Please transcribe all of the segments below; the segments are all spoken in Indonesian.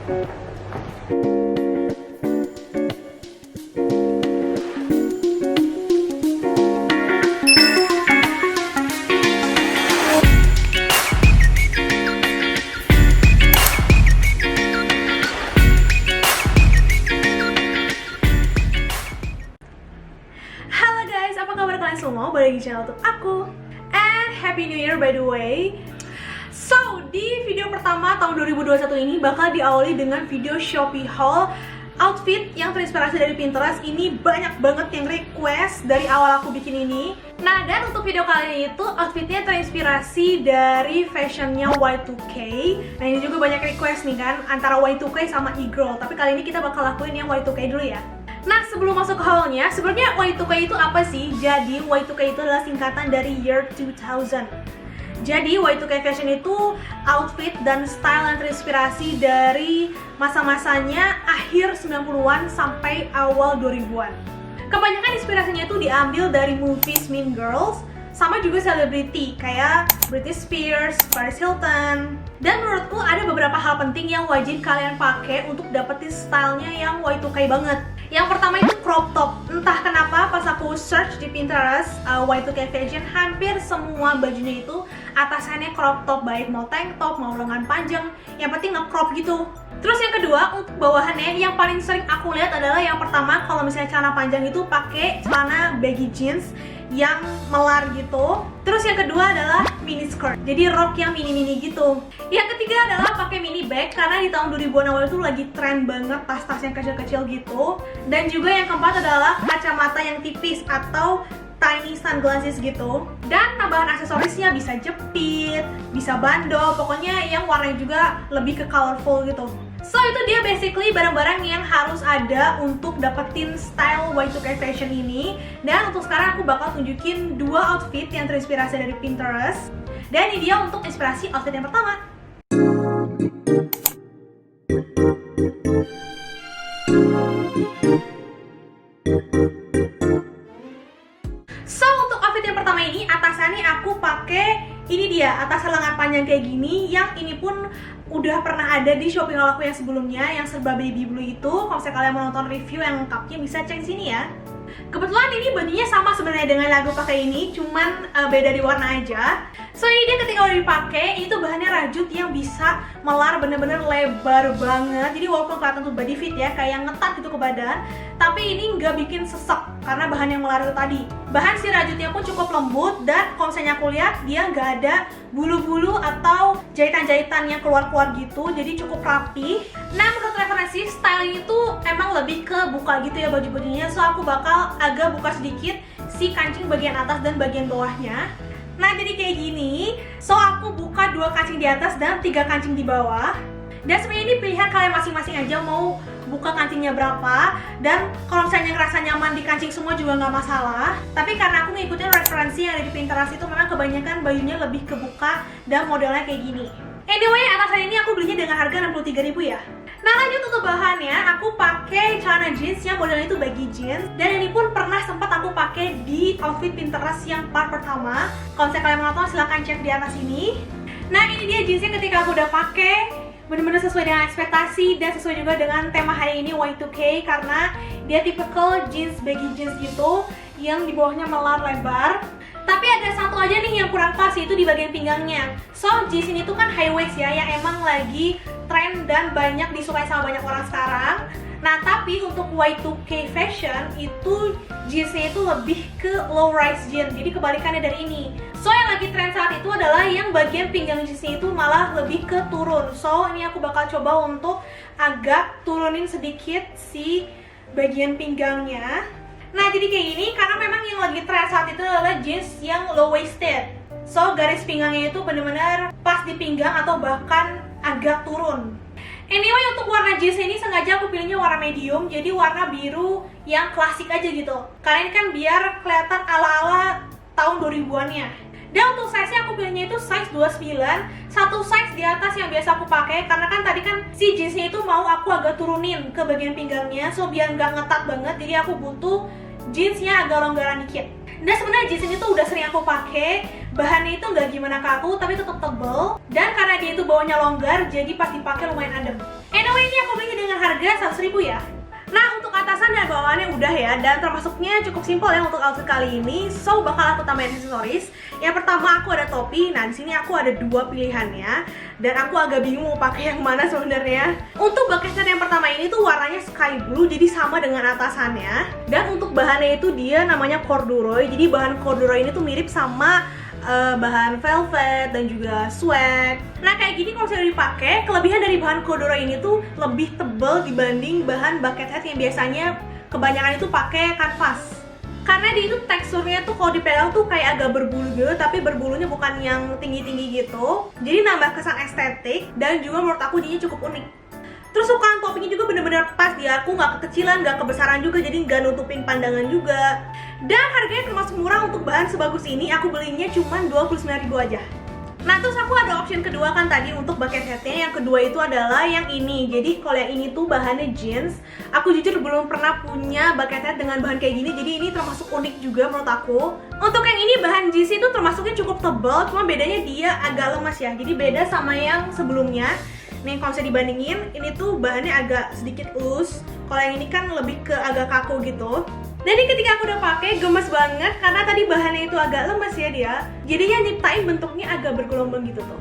Semua balik di channel YouTube aku. And Happy New Year by the way. So, di video pertama tahun 2021 ini bakal diawali dengan video Shopee haul outfit yang terinspirasi dari Pinterest. Ini banyak banget yang request dari awal aku bikin ini. Nah, dan untuk video kali ini itu outfitnya terinspirasi dari fashionnya Y2K. Nah, ini juga banyak request nih kan, antara Y2K sama e-girl. Tapi kali ini kita bakal lakuin yang Y2K dulu ya. Nah, sebelum masuk ke haulnya, sebenarnya Y2K itu apa sih? Jadi, Y2K itu adalah singkatan dari Year 2000. Jadi, Y2K fashion itu outfit dan style yang terinspirasi dari masa-masanya akhir 90-an sampai awal 2000-an. Kebanyakan inspirasinya itu diambil dari movies Mean Girls, sama juga selebriti kayak Britney Spears, Paris Hilton. Dan menurutku ada beberapa hal penting yang wajib kalian pakai untuk dapetin stylenya yang Y2K banget. Yang pertama itu crop top. Entah kenapa pas aku search di Pinterest Y2K fashion, hampir semua bajunya itu atasannya crop top, baik mau tank top, mau lengan panjang, yang penting nge-crop gitu. Terus yang kedua, untuk bawahannya yang paling sering aku lihat adalah yang pertama, kalau misalnya celana panjang itu pakai celana baggy jeans yang melar gitu. Terus yang kedua adalah mini skirt, jadi rok yang mini-mini gitu. Yang ketiga adalah pakai mini bag, karena di tahun 2000-an awal itu lagi tren banget tas-tas yang kecil-kecil gitu. Dan juga yang keempat adalah kacamata yang tipis atau tiny sunglasses gitu. Dan tambahan aksesorisnya bisa jepit, bisa bandol, pokoknya yang warnanya juga lebih ke colorful gitu. So, itu dia basically barang-barang yang harus ada untuk dapetin style Y2K fashion ini. Dan untuk sekarang aku bakal tunjukin dua outfit yang terinspirasi dari Pinterest. Dan ini dia untuk inspirasi outfit yang pertama. So, untuk outfit yang pertama ini, atasannya aku pakai ini dia, atasan lengan panjang kayak gini. Yang ini pun udah pernah ada di Shopee haul aku yang sebelumnya, yang serba baby blue itu. Kalau misalnya kalian mau nonton review yang lengkapnya bisa cek sini ya. Kebetulan ini bajunya sama sebenarnya dengan yang aku pakai ini, cuman beda di warna aja. So, ini dia ketika udah dipakai, itu bahannya rajut yang bisa melar bener-bener lebar banget. Jadi walaupun kelihatan tuh body fit ya, kayak ngetat gitu ke badan, tapi ini nggak bikin sesek karena bahan yang melar itu tadi. Bahan si rajutnya pun cukup lembut, dan kalau misalnya aku lihat dia nggak ada bulu-bulu atau jahitan-jahitan yang keluar-keluar gitu, jadi cukup rapi. Nah, menurut referensi, style ini tuh emang lebih ke buka gitu ya baju-bajunya. So, aku bakal agak buka sedikit si kancing bagian atas dan bagian bawahnya. Nah, jadi kayak gini. So, aku buka 2 kancing di atas dan 3 kancing di bawah. Dan sebenarnya ini pilihan kalian masing-masing aja mau buka kancingnya berapa. Dan kalau misalnya ngerasa nyaman di kancing semua juga nggak masalah. Tapi karena aku ngikutin referensi yang ada di Pinterest itu, memang kebanyakan bajunya lebih kebuka dan modelnya kayak gini. Anyway, atasan ini aku belinya dengan harga 63.000 ya. Nah, lanjut untuk bahannya, aku pakai celana jeans yang modelnya itu baggy jeans. Dan ini pun pernah sempat aku pakai di outfit Pinterest yang part pertama. Kalau misalnya kalian mau nonton, silahkan cek di atas ini. Nah, ini dia jeansnya ketika aku udah pakai. Bener-bener sesuai dengan ekspektasi dan sesuai juga dengan tema hari ini Y2K, karena dia tipikal jeans baggy jeans gitu yang di bawahnya melar lebar. Tapi ada satu aja nih yang kurang pas, yaitu di bagian pinggangnya. So, jeans ini tuh kan high waist ya, yang emang lagi tren dan banyak disukai sama banyak orang sekarang. Nah, tapi untuk Y2K fashion itu jeansnya itu lebih ke low rise jeans, jadi kebalikannya dari ini. So, yang lagi tren saat itu adalah yang bagian pinggang jeansnya itu malah lebih ke turun. So, ini aku bakal coba untuk agak turunin sedikit si bagian pinggangnya. Nah, jadi kayak gini, karena memang yang lagi tren saat itu adalah jeans yang low waisted. So, garis pinggangnya itu bener-bener pas di pinggang atau bahkan agak turun. Anyway, untuk warna jeans ini sengaja aku pilihnya warna medium, jadi warna biru yang klasik aja gitu. Karena ini kan biar kelihatan ala-ala tahun 2000-an-nya. Dan untuk size-nya aku pilihnya itu size 29, satu size di atas yang biasa aku pakai, karena kan tadi kan si jeansnya itu mau aku agak turunin ke bagian pinggangnya, so biar nggak ngetat banget, jadi aku butuh jeansnya agak longgaran dikit. Dan sebenarnya jeans ini tuh udah sering aku pakai, bahannya itu nggak gimana kaku tapi tetap tebel, dan karena dia itu bawahnya longgar, jadi pas dipakai lumayan adem. Anyway, ini aku belinya dengan harga 100.000 ya. Nah, untuk atasan dan bawaannya udah ya, dan termasuknya cukup simpel ya untuk outfit kali ini. So, bakal aku tambahin aksesoris. Yang pertama aku ada topi. Nah, di sini aku ada dua pilihannya, dan aku agak bingung mau pakai yang mana sebenarnya. Untuk bucket hat yang pertama ini tuh warnanya sky blue, jadi sama dengan atasannya. Dan untuk bahannya itu dia namanya corduroy. Jadi bahan corduroy ini tuh mirip sama bahan velvet dan juga swag. Nah, kayak gini kalau misalnya dipakai, kelebihan dari bahan corduroy ini tuh lebih tebal dibanding bahan bucket hat yang biasanya kebanyakan itu pakai kanvas. Karena dia itu teksturnya tuh kalau dipegang tuh kayak agak berbulu gitu, tapi berbulunya bukan yang tinggi-tinggi gitu. Jadi nambah kesan estetik dan juga menurut aku dia cukup unik. Terus ukuran topinya juga bener-bener pas di aku, nggak kekecilan, nggak kebesaran juga, jadi nggak nutupin pandangan juga. Dan harganya termasuk murah untuk bahan sebagus ini, aku belinya cuma 29.000 aja. Nah, terus aku ada option kedua kan tadi untuk bucket hatnya. Yang kedua itu adalah yang ini. Jadi kalau yang ini tuh bahannya jeans. Aku jujur belum pernah punya bucket hat dengan bahan kayak gini, jadi ini termasuk unik juga menurut aku. Untuk yang ini bahan jeans itu termasuknya cukup tebal, cuma bedanya dia agak lemas ya. Jadi beda sama yang sebelumnya. Nih kalau misalnya dibandingin, ini tuh bahannya agak sedikit loose. Kalau yang ini kan lebih ke agak kaku gitu. Dan ini ketika aku udah pakai gemes banget karena tadi bahannya itu agak lemes ya dia. Jadinya nyiptain bentuknya agak bergelombang gitu tuh.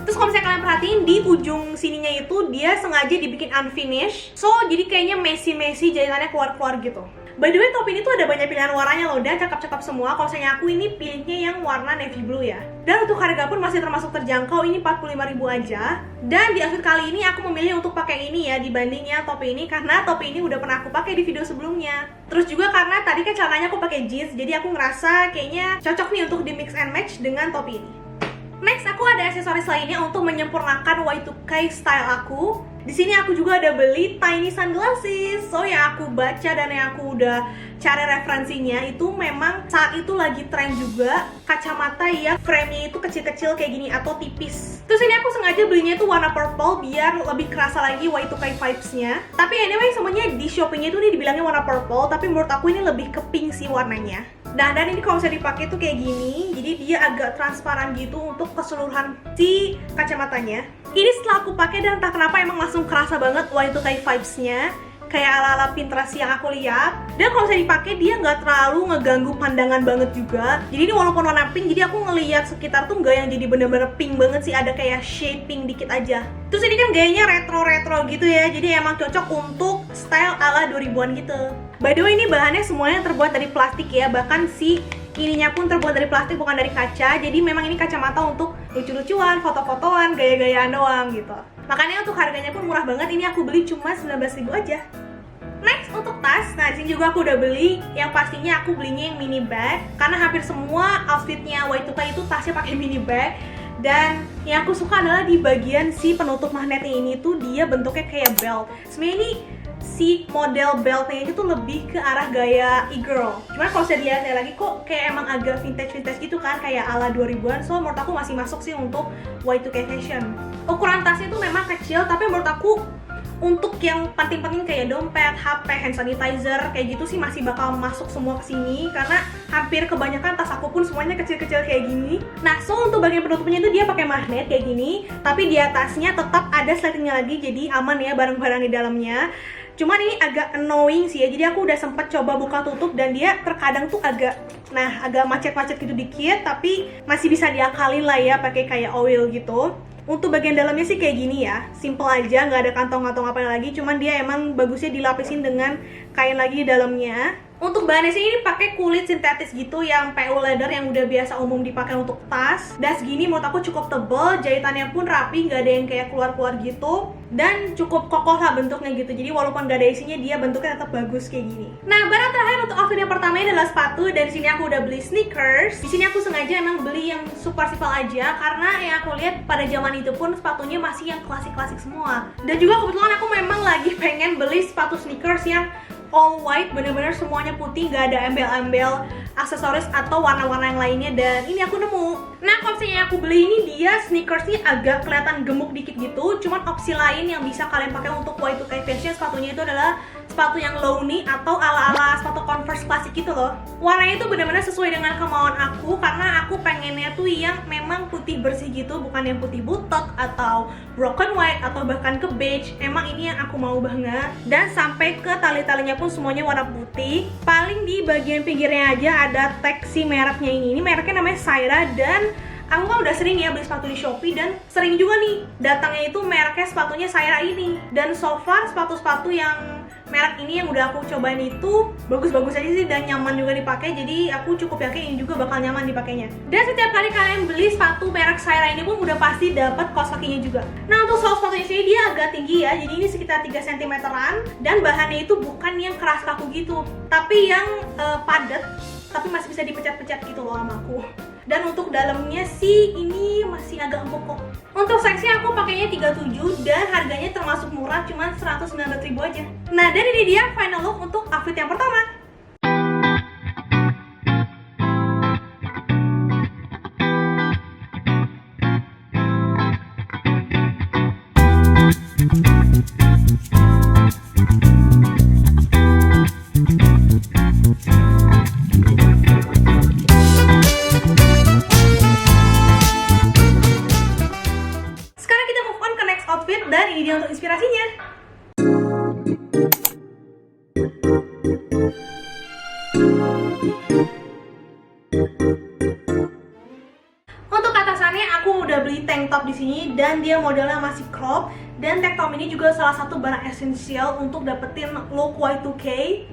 Terus kalau misalnya kalian perhatiin di ujung sininya itu dia sengaja dibikin unfinished. So jadi kayaknya messy jahitannya keluar-keluar gitu. By the way, topi ini tuh ada banyak pilihan warnanya loh, dan cakep-cakep semua. Kalau misalnya aku ini pilihnya yang warna navy blue ya. Dan untuk harga pun masih termasuk terjangkau, ini 45.000 aja. Dan di outfit kali ini aku memilih untuk pakai ini ya dibandingnya topi ini, karena topi ini udah pernah aku pakai di video sebelumnya. Terus juga karena tadi kan celananya aku pakai jeans, jadi aku ngerasa kayaknya cocok nih untuk di mix and match dengan topi ini. Next, aku ada aksesoris lainnya untuk menyempurnakan Y2K style aku. Di sini aku juga ada beli tiny sunglasses. So yang aku baca dan yang aku udah cari referensinya itu memang saat itu lagi tren juga kacamata yang frame-nya itu kecil-kecil kayak gini atau tipis. Terus ini aku sengaja belinya itu warna purple biar lebih kerasa lagi Y2K vibes-nya. Tapi anyway, semuanya di Shopee-nya itu nih dibilangnya warna purple, tapi menurut aku ini lebih ke pink sih warnanya. Nah, dan ini kalau misalnya dipakai tuh kayak gini, jadi dia agak transparan gitu untuk keseluruhan si kacamatanya. Ini setelah aku pakai dan entah kenapa emang langsung kerasa banget Y2K vibes-nya, kayak ala-ala Pinterest yang aku lihat. Dan kalau misalnya dipakai dia nggak terlalu ngeganggu pandangan banget juga. Jadi ini walaupun warna pink, jadi aku ngelihat sekitar tuh nggak yang jadi bener-bener pink banget sih, ada kayak shaping dikit aja. Terus ini kan gayanya retro-retro gitu ya, jadi emang cocok untuk style ala 2000-an gitu. By the way, ini bahannya semuanya terbuat dari plastik ya, bahkan si ininya pun terbuat dari plastik bukan dari kaca. Jadi memang ini kacamata untuk lucu-lucuan, foto-fotoan, gaya-gayaan doang gitu. Makanya untuk harganya pun murah banget, ini aku beli cuma 19.000 aja. Next, untuk tas, nah disini juga aku udah beli. Yang pastinya aku belinya yang mini bag, karena hampir semua outfitnya Y2K itu tasnya pakai mini bag. Dan yang aku suka adalah di bagian si penutup magnetnya ini tuh dia bentuknya kayak belt. Sebenarnya ini si model beltnya itu tuh lebih ke arah gaya e-girl. Cuman kalau saya lihat lagi kok kayak emang agak vintage gitu kan, kayak ala 2000-an. So menurut aku masih masuk sih untuk Y2K fashion. Ukuran tasnya tuh memang kecil, tapi menurut aku untuk yang penting-penting kayak dompet, HP, hand sanitizer, kayak gitu sih masih bakal masuk semua ke sini karena hampir kebanyakan tas aku pun semuanya kecil-kecil kayak gini. Nah, so untuk bagian penutupnya itu dia pakai magnet kayak gini, tapi di atasnya tetap ada sletingnya lagi, jadi aman ya barang-barang di dalamnya. Cuman ini agak annoying sih ya, jadi aku udah sempet coba buka tutup dan dia terkadang tuh agak macet-macet gitu dikit, tapi masih bisa diakalin lah ya pakai kayak oil gitu. Untuk bagian dalamnya sih kayak gini ya, simple aja, nggak ada kantong-kantong apa lagi, cuman dia emang bagusnya dilapisin dengan kain lagi di dalamnya. Untuk bahannya sih ini pakai kulit sintetis gitu yang PU leather yang udah biasa umum dipakai untuk tas. Dan segini menurut aku cukup tebel, jahitannya pun rapi, nggak ada yang kayak keluar-keluar gitu. Dan cukup kokoh lah bentuknya gitu. Jadi walaupun nggak ada isinya, dia bentuknya tetap bagus kayak gini. Nah, barang terakhir untuk outfit yang pertama ini adalah sepatu. Dan di sini aku udah beli sneakers. Di sini aku sengaja emang beli yang super simple aja karena yang aku lihat pada zaman itu pun sepatunya masih yang klasik-klasik semua. Dan juga kebetulan aku memang lagi pengen beli sepatu sneakers yang all white, bener-bener semuanya putih, nggak ada embel-embel aksesoris atau warna-warna yang lainnya, dan ini aku nemu. Nah, opsi yang aku beli ini dia sneakersnya agak kelihatan gemuk dikit gitu. Cuman opsi lain yang bisa kalian pakai untuk Y2K fashion sepatunya itu adalah sepatu yang low knee atau ala-ala sepatu Converse klasik gitu loh. Warnanya itu benar-benar sesuai dengan kemauan aku, karena aku pengennya tuh yang memang putih bersih gitu, bukan yang putih butek atau broken white atau bahkan ke beige. Emang ini yang aku mau banget. Dan sampai ke tali-talinya pun semuanya warna putih. Paling di bagian pinggirnya aja ada tag si mereknya ini. Ini mereknya namanya Saira, dan aku kan udah sering ya beli sepatu di Shopee, dan sering juga nih datangnya itu mereknya sepatunya Saira ini. Dan so far sepatu-sepatu yang merek ini yang udah aku cobain itu bagus-bagus aja sih dan nyaman juga dipakai, jadi aku cukup yakin ini juga bakal nyaman dipakainya. Dan setiap kali kalian beli sepatu merek Saira ini pun udah pasti dapat kaos kakinya juga. Nah, untuk sol sepatunya sini dia agak tinggi ya, jadi ini sekitar 3 cm-an, dan bahannya itu bukan yang keras kaku gitu, tapi yang padat, tapi masih bisa dipecat-pecat gitu loh sama aku. Dan untuk dalamnya sih ini masih agak empuk kok. Untuk size-nya aku pakainya 37 dan harganya termasuk murah, cuma 119.000 aja. Nah, dan ini dia final look untuk outfit yang pertama. Dan ini dia untuk inspirasinya. Untuk atasannya aku udah beli tank top di sini dan dia modelnya masih crop, dan tank top ini juga salah satu barang esensial untuk dapetin look Y2K.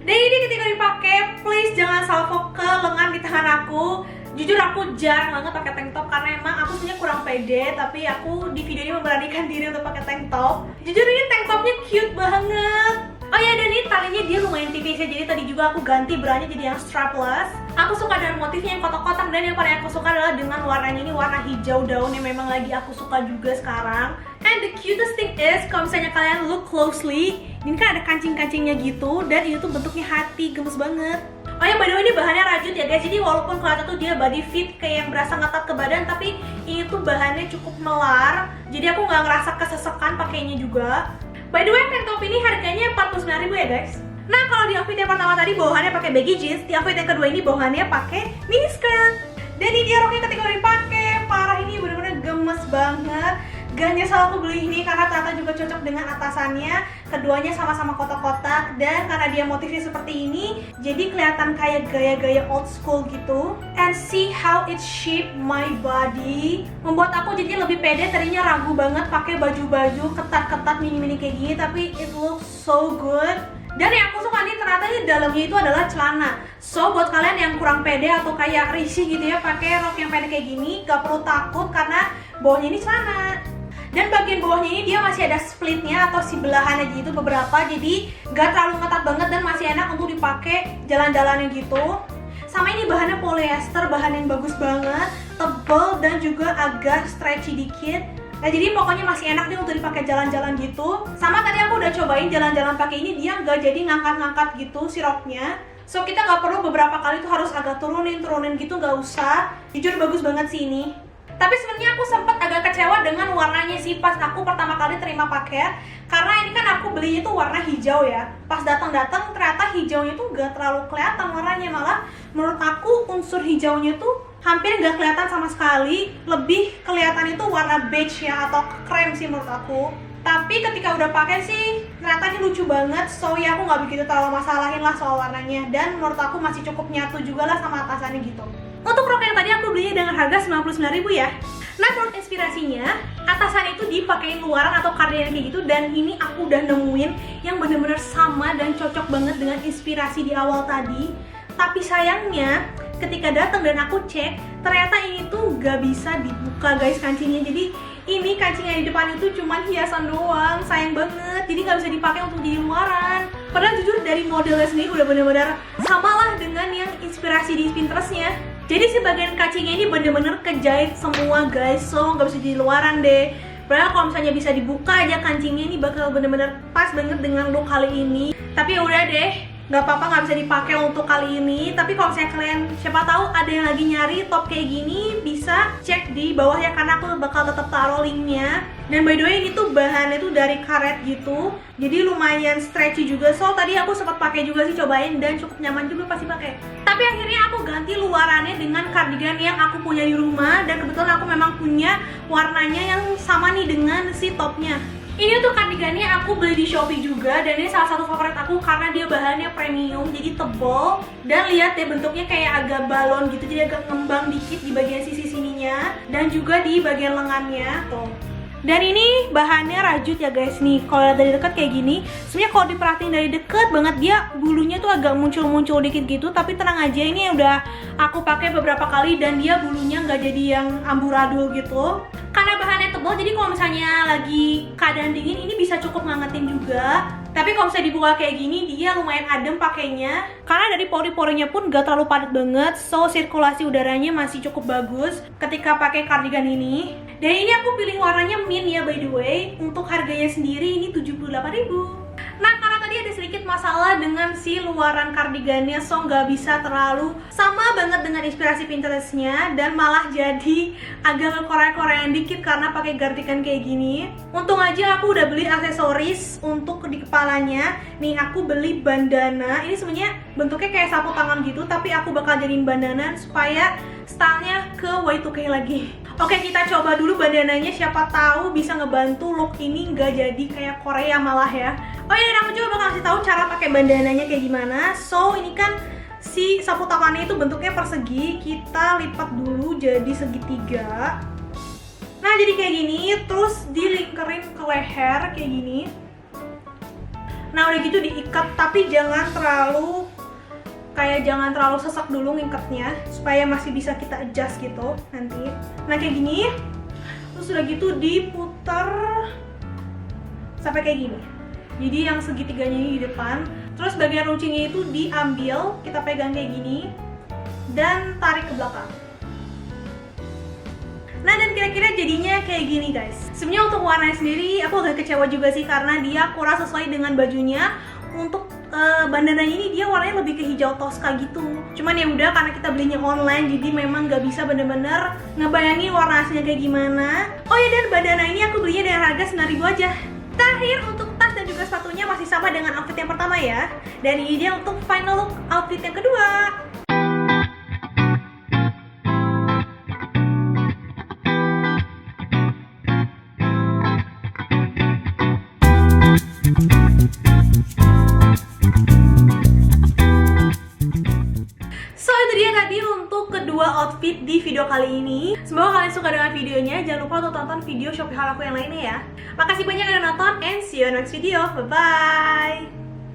Dan ini ketika dipakai, please jangan salvo ke lengan di tangan aku. Jujur aku jarang banget pakai tank top karena emang aku sebenarnya kurang pede, tapi aku di video ini memberanikan diri untuk pakai tank top. Jujur ini tank topnya cute banget. Oh ya, dan ini talinya dia lumayan tipis ya, jadi tadi juga aku ganti beranya jadi yang strapless. Aku suka dengan motifnya yang kotak-kotak, dan yang paling aku suka adalah dengan warnanya ini, warna hijau daun yang memang lagi aku suka juga sekarang. And the cutest thing is, kalau misalnya kalian look closely, ini kan ada kancing-kancingnya gitu, dan ini tuh bentuknya hati, gemes banget. Oh ya, by the way, ini bahannya rajut ya guys, jadi walaupun kelihatan tuh dia body fit kayak yang berasa ngetat ke badan, tapi ini tuh bahannya cukup melar, jadi aku nggak ngerasa kesesekan pakainya juga. By the way, tank top ini harganya 49.000 ya guys. Nah, kalau di outfit yang pertama tadi bawahannya pakai baggy jeans, di outfit yang kedua ini bawahannya pakai mini skirt. Dan ini dia roknya ketika udah dipakai, parah, ini bener-bener gemes banget. Gak nyesal aku beli ini karena ternyata juga cocok dengan atasannya. Keduanya sama-sama kotak-kotak, dan karena dia motifnya seperti ini, jadi kelihatan kayak gaya-gaya old school gitu. And see how it shape my body, membuat aku jadi lebih pede. Tadinya ragu banget pakai baju-baju ketat-ketat mini-mini kayak gini, tapi it looks so good. Dan yang aku suka nih, ternyata di dalamnya itu adalah celana. So buat kalian yang kurang pede atau kayak risih gitu ya pakai rok yang pendek kayak gini, gak perlu takut karena bawahnya ini celana. Dan bagian bawahnya ini dia masih ada splitnya atau si belahannya gitu beberapa, jadi gak terlalu ngetat banget dan masih enak untuk dipakai jalan-jalannya gitu. Sama ini bahannya polyester, bahan yang bagus banget, tebal dan juga agak stretchy dikit. Nah, jadi pokoknya masih enak nih untuk dipakai jalan-jalan gitu. Sama tadi aku udah cobain jalan-jalan pakai ini, dia nggak jadi ngangkat-ngangkat gitu si roknya. So kita nggak perlu beberapa kali tuh harus agak turunin gitu, nggak usah. Jujur bagus banget sih ini. Tapi sebenarnya aku sempat agak kecewa dengan warnanya sih pas aku pertama kali terima paket, karena ini kan aku belinya tuh warna hijau ya. Pas datang-datang ternyata hijaunya tuh gak terlalu kelihatan warnanya, malah menurut aku unsur hijaunya tuh hampir gak kelihatan sama sekali. Lebih kelihatan itu warna beige ya atau krem sih menurut aku. Tapi ketika udah pakai sih ternyata ini lucu banget, so ya aku nggak begitu terlalu masalahin lah soal warnanya, dan menurut aku masih cukup nyatu juga lah sama atasannya gitu. Untuk rok yang tadi aku belinya dengan harga 99.000 ya. Nah, menurut inspirasinya, atasan itu dipakein luaran atau kardigan kayak gitu, dan ini aku udah nemuin yang bener-bener sama dan cocok banget dengan inspirasi di awal tadi. Tapi sayangnya, ketika datang dan aku cek, ternyata ini tuh gak bisa dibuka guys kancingnya. Jadi ini kancing yang di depan itu cuma hiasan doang, sayang banget. Jadi gak bisa dipakai untuk di luaran. Padahal jujur dari modelnya sendiri udah bener-bener samalah dengan yang inspirasi di Pinterestnya. Jadi si bagian kancingnya ini bener-bener kejahit semua guys, so nggak bisa di luaran deh. Padahal kalau misalnya bisa dibuka aja kancingnya, ini bakal bener-bener pas banget dengan look kali ini. Tapi ya udah deh, nggak apa-apa, nggak bisa dipakai untuk kali ini. Tapi kalau misalnya kalian siapa tahu ada yang lagi nyari top kayak gini, bisa cek di bawah ya, karena aku bakal tetap taruh linknya. Dan by the way, ini tuh bahannya tuh dari karet gitu, jadi lumayan stretchy juga. So tadi aku sempat pakai juga sih, cobain, dan cukup nyaman juga pasti pakai. Tapi akhirnya aku ganti luarannya dengan kardigan yang aku punya di rumah, dan kebetulan aku memang punya warnanya yang sama nih dengan si topnya. Ini tuh kardigannya aku beli di Shopee juga, dan ini salah satu favorit aku karena dia bahannya premium, jadi tebal. Dan lihat deh, bentuknya kayak agak balon gitu, jadi agak ngembang dikit di bagian sisi sininya dan juga di bagian lengannya tuh. Dan ini bahannya rajut ya guys nih. Kalau lihat dari dekat kayak gini, sebenarnya kalau diperhatiin dari deket banget dia bulunya tuh agak muncul-muncul dikit gitu. Tapi tenang aja, ini udah aku pakai beberapa kali dan dia bulunya nggak jadi yang amburadul gitu. Karena bahannya tebal, jadi kalau misalnya lagi keadaan dingin ini bisa cukup ngangetin juga. Tapi kalau misalnya dibuka kayak gini, dia lumayan adem pakainya. Karena dari pori-porinya pun gak terlalu padat banget, so sirkulasi udaranya masih cukup bagus ketika pakai kardigan ini. Dan ini aku pilih warnanya mint ya by the way. Untuk harganya sendiri ini 78.000. Nah, karena tadi ada sedikit masalah dengan si luaran kardigannya, so nggak bisa terlalu sama banget dengan inspirasi Pinterestnya, dan malah jadi agak korea-koreaan dikit karena pakai gardikan kayak gini. Untung aja aku udah beli aksesoris untuk di kepalanya. Nih, aku beli bandana. Ini sebenarnya bentuknya kayak sapu tangan gitu, tapi aku bakal jadiin bandana supaya stylenya ke Y2K lagi. Oke, kita coba dulu bandananya, siapa tahu bisa ngebantu look ini nggak jadi kayak Korea malah ya. Oh iya, dan aku juga bakal kasih tahu cara pakai bandananya kayak gimana. So, ini kan si sapu tangannya itu bentuknya persegi, kita lipat dulu jadi segitiga. Nah, jadi kayak gini, terus dilingkerin ke leher kayak gini. Nah, udah gitu diikat, tapi jangan terlalu sesak dulu ngikatnya, supaya masih bisa kita adjust gitu nanti. Nah, kayak gini. Terus udah gitu diputar sampai kayak gini. Jadi yang segitiganya ini di depan. Terus bagian runcingnya itu diambil, kita pegang kayak gini dan tarik ke belakang. Nah, dan kira-kira jadinya kayak gini guys. Sebenarnya untuk warnanya sendiri aku agak kecewa juga sih, karena dia kurang sesuai dengan bajunya. Untuk bandananya ini dia warnanya lebih ke hijau toska gitu. Cuman ya udah, karena kita belinya online, jadi memang nggak bisa bener-bener ngebayangin warna aslinya kayak gimana. Oh ya, dan bandana ini aku belinya dengan harga 9.000 aja. Terakhir, untuk tas dan juga sepatunya masih sama dengan outfit yang pertama ya. Dan ini dia untuk final look outfit yang kedua. Outfit di video kali ini. Semoga kalian suka dengan videonya. Jangan lupa untuk tonton video Shopee haul aku yang lainnya ya. Makasih banyak yang udah nonton, and see you next video. Bye bye.